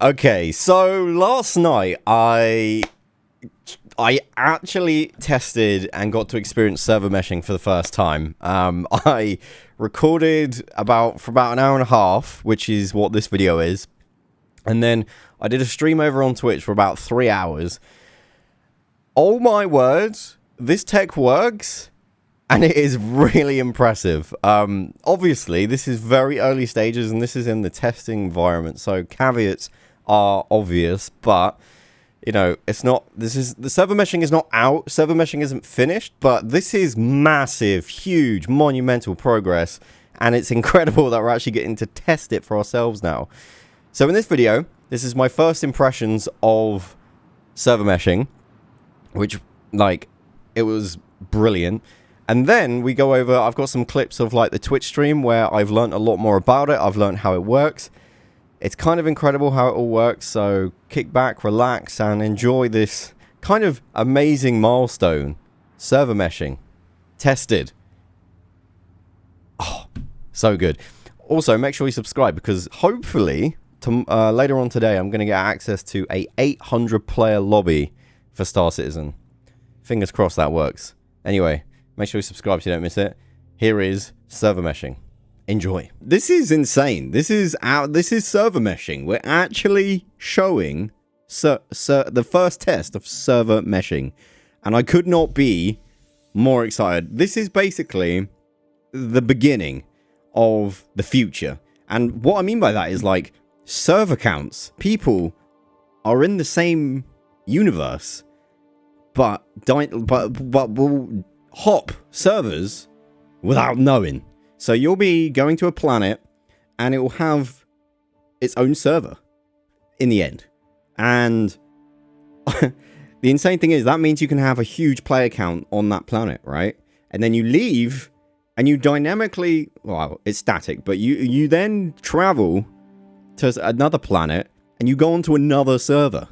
Okay, so last night I actually tested and got to experience server meshing for the first time. I recorded for about an hour and a half, which is what this video is. And then I did a stream over on Twitch for about 3 hours. Oh my word, this tech works, and it is really impressive. Obviously, this is very early stages, and this is in the testing environment, so caveats are obvious, but you know, it's not, the server meshing is not out, server meshing isn't finished, but this is massive, huge, monumental progress, and it's incredible that we're actually getting to test it for ourselves now. So in this video, this is my first impressions of server meshing, which, like, it was brilliant. And then we go over, I've got some clips of, like, the Twitch stream where I've learned a lot more about it, I've learned how it works. It's kind of incredible how it all works, so kick back, relax, and enjoy this kind of amazing milestone. Server meshing. Tested. Oh, so good. Also, make sure you subscribe, because hopefully, later on today, I'm going to get access to a 800-player lobby for Star Citizen. Fingers crossed that works. Anyway, make sure you subscribe so you don't miss it. Here is server meshing. Enjoy. This is insane. This is server meshing. We're actually showing the first test of server meshing, and I could not be more excited. This is basically the beginning of the future, and what I mean by that is, like, server counts. People are in the same universe, but will hop servers without knowing. So you'll be going to a planet, and it will have its own server in the end. And the insane thing is, that means you can have a huge player count on that planet, right? And then you leave, and you dynamically, well, it's static, but you then travel to another planet, and you go onto another server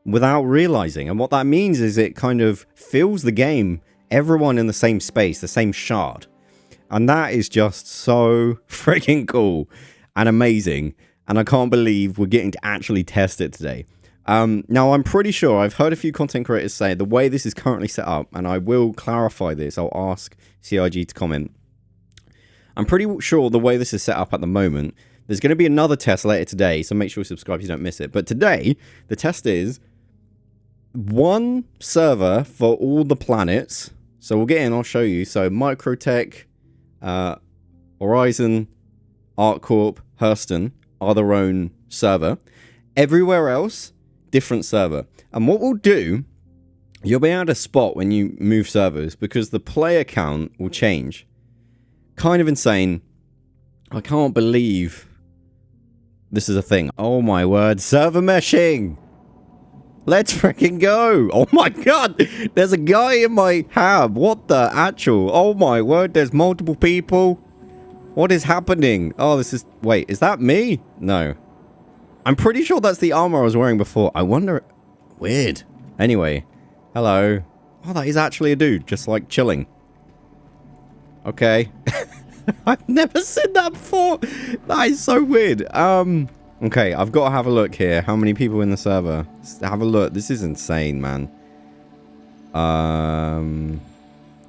without realizing. And what that means is it kind of fills the game, everyone in the same space, the same shard. And that is just so freaking cool and amazing. And I can't believe we're getting to actually test it today. Now, I'm pretty sure I've heard a few content creators say the way this is currently set up, and I will clarify this, I'll ask CIG to comment. I'm pretty sure the way this is set up at the moment, there's going to be another test later today, so make sure you subscribe so you don't miss it. But today, the test is one server for all the planets. So we'll get in, I'll show you. So Microtech, Horizon, ArcCorp, Hurston are their own server. Everywhere else, different server. And what we'll do, you'll be able to spot when you move servers, because the player count will change. Kind of insane. I can't believe this is a thing. Oh my word, server meshing! Let's freaking go! Oh my god! There's a guy in my hab! What the actual? Oh my word, there's multiple people! What is happening? Oh, this is... Wait, is that me? No. I'm pretty sure that's the armor I was wearing before. I wonder... Weird. Anyway. Hello. Oh, that is actually a dude, just like chilling. Okay. I've never seen that before! That is so weird. Okay, I've got to have a look here. How many people in the server? Let's have a look. This is insane, man.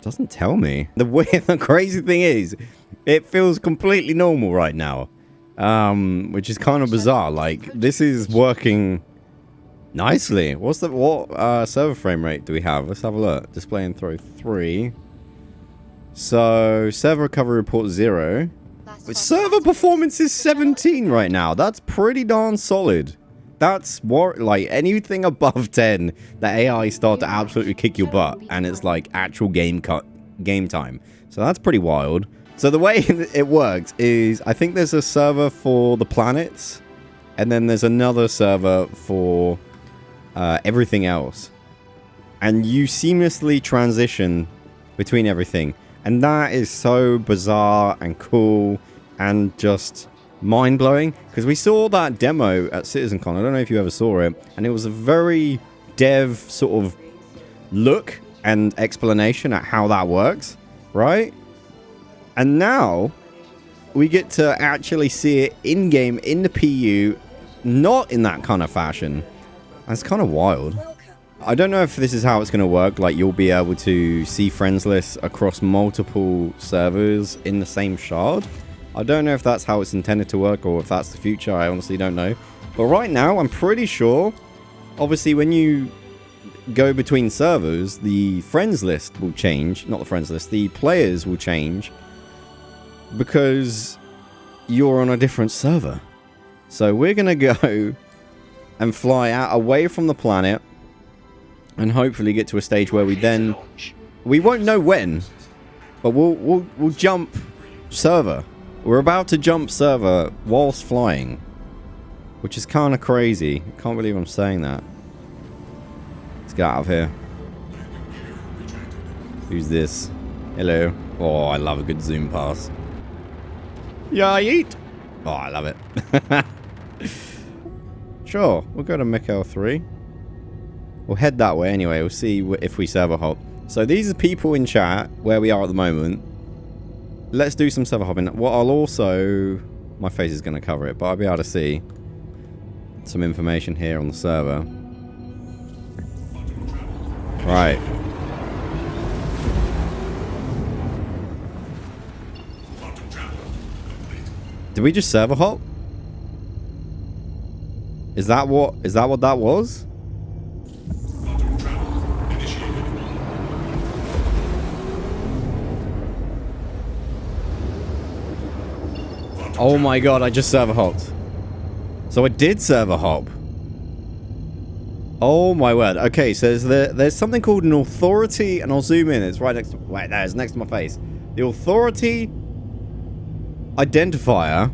Doesn't tell me. The crazy thing is, it feels completely normal right now. Which is kind of bizarre. Like, this is working nicely. What server frame rate do we have? Let's have a look. Display and throw 3. So, server recovery report 0. Server performance is 17 right now. That's pretty darn solid. That's what, like, anything above 10, the AI start to absolutely kick your butt, and it's like actual game time. So that's pretty wild. So the way it works is, I think there's a server for the planets, and then there's another server for everything else. And you seamlessly transition between everything. And that is so bizarre and cool and just mind-blowing. Because we saw that demo at CitizenCon. I don't know if you ever saw it. And it was a very dev sort of look and explanation at how that works, right? And now we get to actually see it in-game, in the PU, not in that kind of fashion. That's kind of wild. I don't know if this is how it's going to work. Like, you'll be able to see friends lists across multiple servers in the same shard. I don't know if that's how it's intended to work or if that's the future. I honestly don't know. But right now, I'm pretty sure, obviously, when you go between servers, the friends list will change. Not the friends list. The players will change because you're on a different server. So we're going to go and fly out away from the planet and hopefully get to a stage where we won't know when, but we'll jump server. We're about to jump server whilst flying, which is kind of crazy. Can't believe I'm saying that. Let's get out of here. Who's this? Hello. Oh, I love a good zoom pass. Yeah, yeet. Oh, I love it. Sure, we'll go to Mikkel 3. We'll head that way anyway. We'll see if we server hop. So these are people in chat where we are at the moment. Let's do some server hopping. What I'll also... My face is going to cover it, but I'll be able to see some information here on the server. Right. Did we just server hop? Is that what that was? Oh my god, I just server hopped. So I did server hop. Oh my word. Okay, so there's something called an authority, and I'll zoom in. It's right next to... Wait, there, it's next to my face. The authority identifier.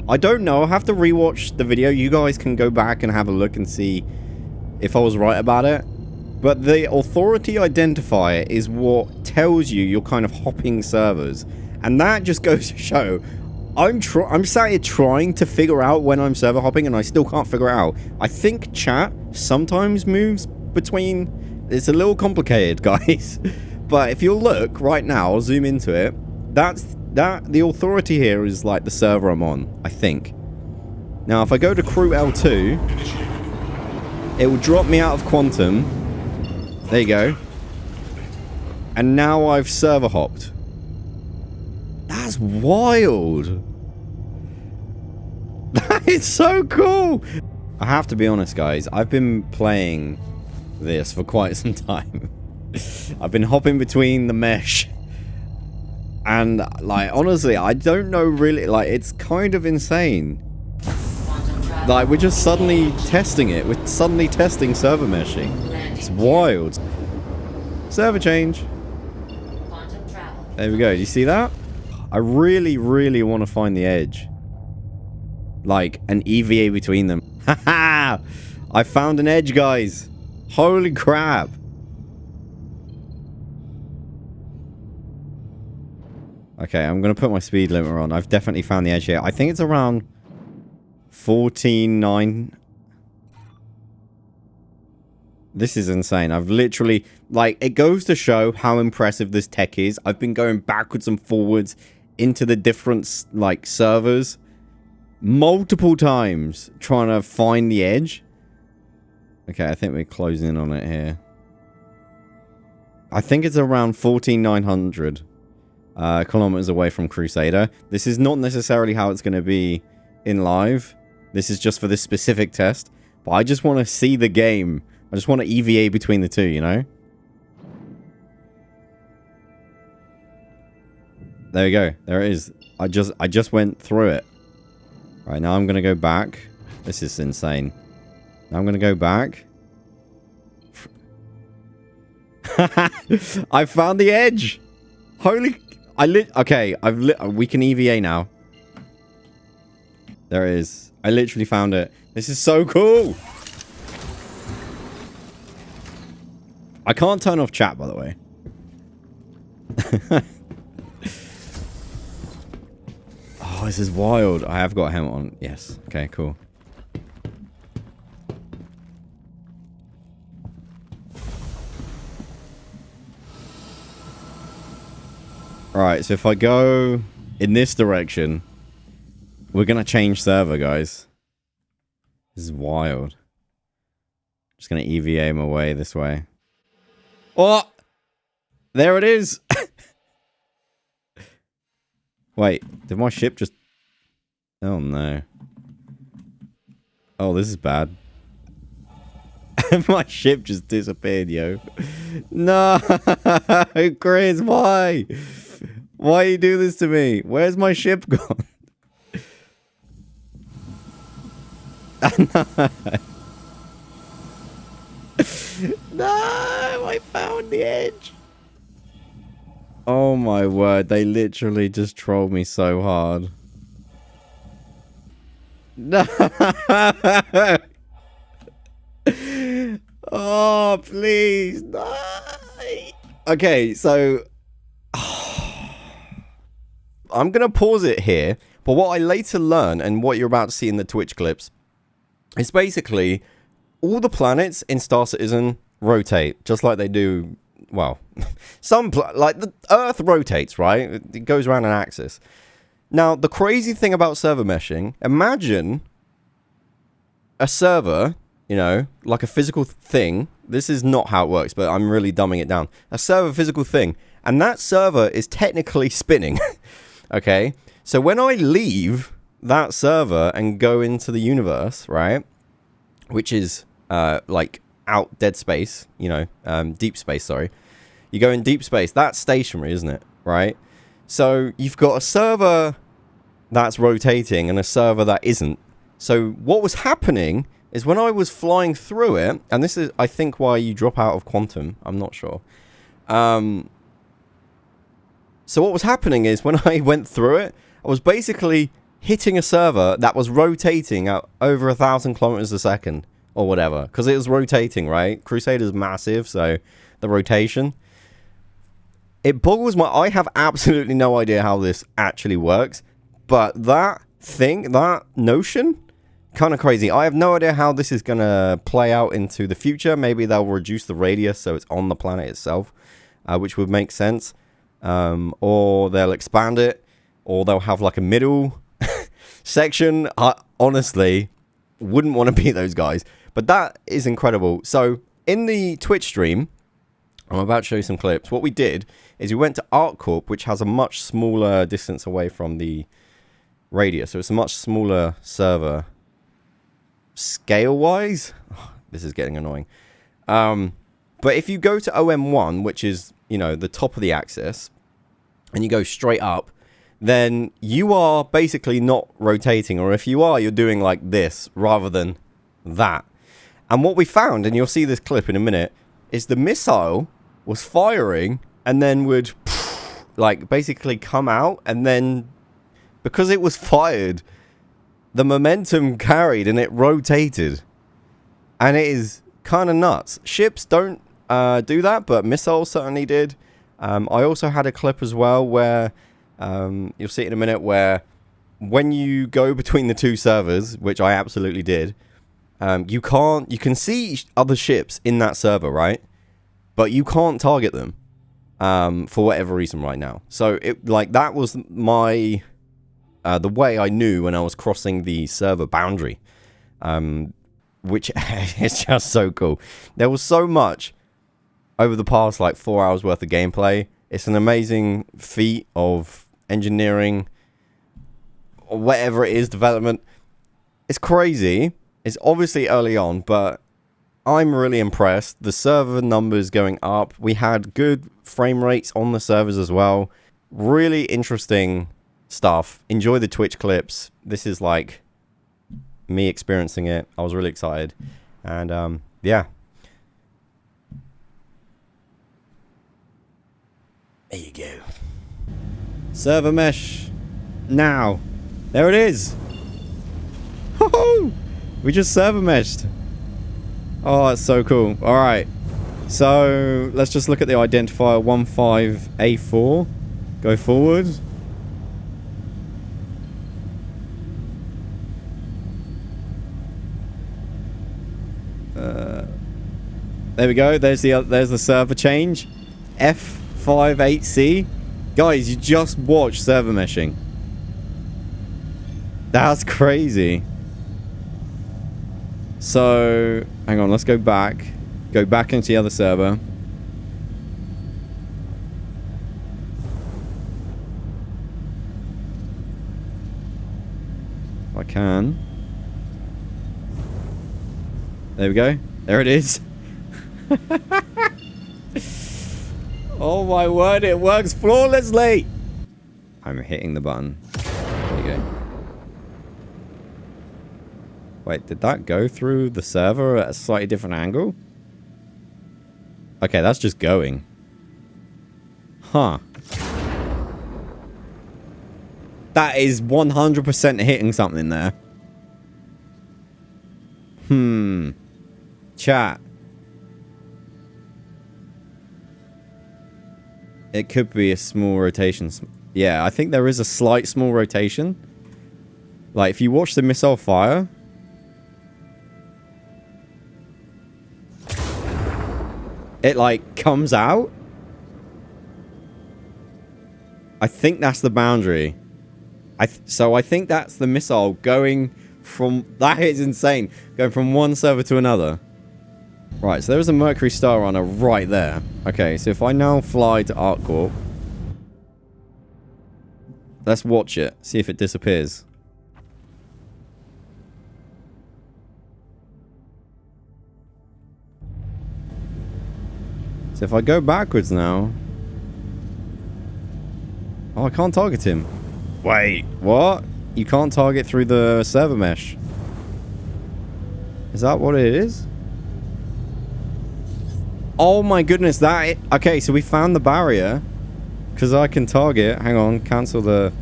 I don't know. I'll have to rewatch the video. You guys can go back and have a look and see if I was right about it. But the authority identifier is what tells you you're kind of hopping servers. And that just goes to show... I'm sat here trying to figure out when I'm server hopping and I still can't figure it out. I think chat sometimes moves between... It's a little complicated, guys. But if you'll look right now, I'll zoom into it. The authority here is like the server I'm on, I think. Now, if I go to crew L2, it will drop me out of quantum. There you go. And now I've server hopped. That's wild. That is so cool. I have to be honest, guys. I've been playing this for quite some time. I've been hopping between the mesh. And, like, honestly, I don't know really. Like, it's kind of insane. Like, we're just suddenly testing it. We're suddenly testing server meshing. It's wild. Server change. There we go. Do you see that? I really, really want to find the edge. Like, an EVA between them. Haha! I found an edge, guys. Holy crap. Okay, I'm going to put my speed limiter on. I've definitely found the edge here. I think it's around 14.9. This is insane. I've literally... Like, it goes to show how impressive this tech is. I've been going backwards and forwards into the different, like, servers multiple times trying to find the edge. Okay, I think we're closing in on it here. I think it's around 14,900 kilometers away from Crusader. This is not necessarily how it's going to be in live. This is just for this specific test. But I just want to see the game. I just want to EVA between the two, you know? There we go. There it is. I just went through it. Right, now I'm going to go back. This is insane. Now I'm going to go back. I found the edge. Holy... Okay, we can EVA now. There it is. I literally found it. This is so cool. I can't turn off chat, by the way. Oh, this is wild. I have got a helmet on. Yes. Okay, cool. Alright, so if I go in this direction, we're going to change server, guys. This is wild. Just gonna EVA my way this way. Oh! There it is! Wait, did my ship just... Oh no. Oh, this is bad. My ship just disappeared, yo. No! Chris, why? Why you do this to me? Where's my ship gone? No, I found the edge. Oh my word, they literally just trolled me so hard. No. Oh, please. No. Okay, so I'm going to pause it here. But what I later learned and what you're about to see in the Twitch clips is basically all the planets in Star Citizen rotate just like they do. Well, like the Earth rotates, right? It goes around an axis. Now, the crazy thing about server meshing, imagine a server, you know, like a physical thing. This is not how it works, but I'm really dumbing it down. A server, physical thing. And that server is technically spinning. Okay? So when I leave that server and go into the universe, right? Which is, like, out dead space, you know, deep space, sorry. You go in deep space. That's stationary, isn't it? Right? So you've got a server that's rotating and a server that isn't. So what was happening is when I was flying through it, and this is, I think, why you drop out of quantum. I'm not sure. So what was happening is when I went through it, I was basically hitting a server that was rotating at over 1,000 kilometers a second or whatever, because it was rotating, right? Crusader's massive, so the rotation. It boggles my... I have absolutely no idea how this actually works, but that thing, that notion, kind of crazy. I have no idea how this is going to play out into the future. Maybe they'll reduce the radius so it's on the planet itself, which would make sense. Or they'll expand it, or they'll have like a middle section. I honestly wouldn't want to be those guys, but that is incredible. So in the Twitch stream, I'm about to show you some clips. What we did is we went to ArcCorp, which has a much smaller distance away from the radius. So it's a much smaller server scale-wise. Oh, this is getting annoying. But if you go to OM1, which is, you know, the top of the axis, and you go straight up, then you are basically not rotating. Or if you are, you're doing like this rather than that. And what we found, and you'll see this clip in a minute, is the missile was firing and then would like basically come out, and then because it was fired, the momentum carried and it rotated, and it is kind of nuts. Ships don't do that, but missiles certainly did. I also had a clip as well where you'll see it in a minute, where when you go between the two servers, which I absolutely did, you can see other ships in that server, right? But you can't target them for whatever reason right now. So it, like, that was my the way I knew when I was crossing the server boundary, which is just so cool. There was so much over the past like 4 hours worth of gameplay. It's an amazing feat of engineering, or whatever it is, development. It's crazy. It's obviously early on, but I'm really impressed. The server numbers going up. We had good frame rates on the servers as well. Really interesting stuff. Enjoy the Twitch clips. This is like me experiencing it. I was really excited. And yeah. There you go. Server mesh. Now. There it is. Woohoo! We just server meshed. Oh, that's so cool. Alright. So, let's just look at the identifier 15A4. Go forward. There we go. There's the server change. F58C. Guys, you just watched server meshing. That's crazy. So, hang on, let's go back. Go back into the other server. If I can. There we go. There it is. Oh my word, it works flawlessly. I'm hitting the button. There you go. Wait, did that go through the server at a slightly different angle? Okay, that's just going. Huh. That is 100% hitting something there. Chat. It could be a small rotation. Yeah, I think there is a slight small rotation. Like, if you watch the missile fire... it, like, comes out. I think that's the boundary. So I think that's the missile going from... That is insane. Going from one server to another. Right, so there's a Mercury Star Runner right there. Okay, so if I now fly to ArcCorp... let's watch it. See if it disappears. So if I go backwards now... oh, I can't target him. Wait, what? You can't target through the server mesh. Is that what it is? Oh my goodness, that... okay, so we found the barrier. Because I can target... hang on, cancel the...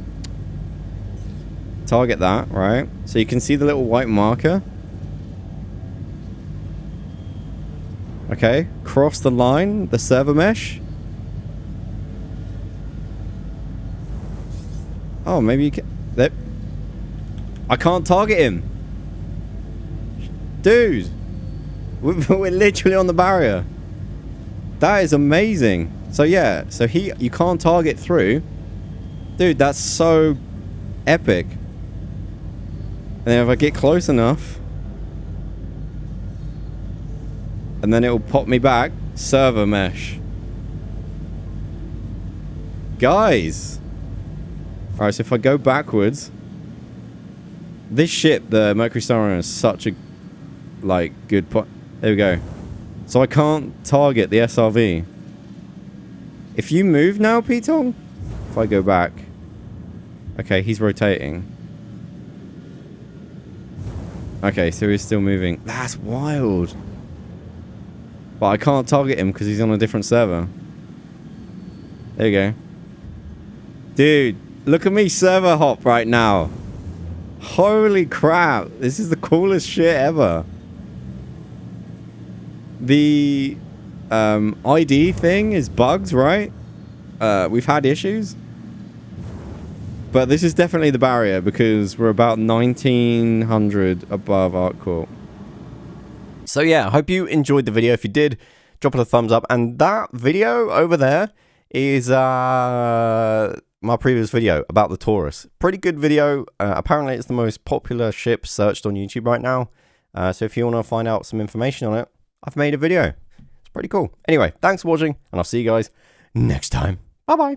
target that, right? So you can see the little white marker. Okay, cross the line, the server mesh. Oh, maybe you can... there. I can't target him. Dude. We're literally on the barrier. That is amazing. So yeah, so you can't target through. Dude, that's so epic. And then if I get close enough... and then it will pop me back. Server mesh. Guys. Alright, so if I go backwards... this ship, the Mercury Star Runner, is such a... like, good point. There we go. So I can't target the SRV. If you move now, P-Tong? If I go back... okay, he's rotating. Okay, so he's still moving. That's wild. But I can't target him because he's on a different server. There you go. Dude, look at me server hop right now. Holy crap. This is the coolest shit ever. The ID thing is bugs, right? We've had issues. But this is definitely the barrier because we're about 1900 above ArcCorp. So yeah, I hope you enjoyed the video. If you did, drop it a thumbs up. And that video over there is my previous video about the Taurus. Pretty good video. Apparently it's the most popular ship searched on YouTube right now. So if you want to find out some information on it, I've made a video. It's pretty cool. Anyway, thanks for watching, and I'll see you guys next time. Bye-bye.